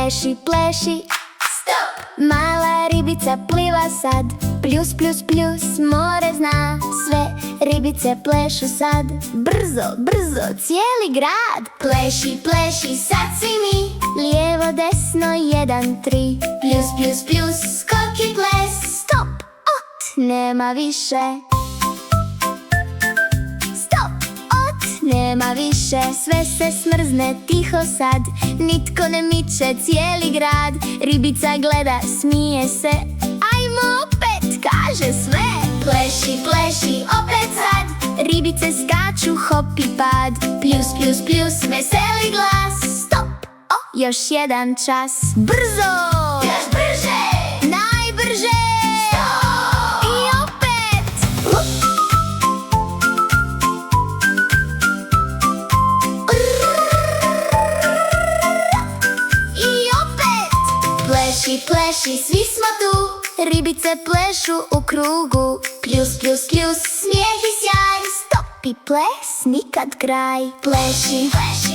pleši, pleši. Stop! Mala ribica pliva sad, pljus, pljus, pljus, more zna. Sve ribice plešu sad, brzo, brzo, cijeli grad. Pleši, pleši, sad svi mi. Lijevo, desno, 1, 3. Pljus, pljus, pljus, skok i ples. Stop, nema više. Stop, nema više. Sve se smrzne tiho sad, nitko ne miče cijeli grad. Ribica gleda, smije se, ajmo opet, kaže sve. Pleši, pleši, opet sad. Ribice skaču, hop i pad. Pljus, pljus, pljus, veseli glas. Stop, još 1 čas. Brzo, još brže, najbrže. stop! I opet. I opet. Pleši, pleši, svi smo tu. Ribice plešu u krugu. Pljus, pljus, pljus, smijeh i sjaj. Stop i ples, nikad kraj. Pleši, pleši.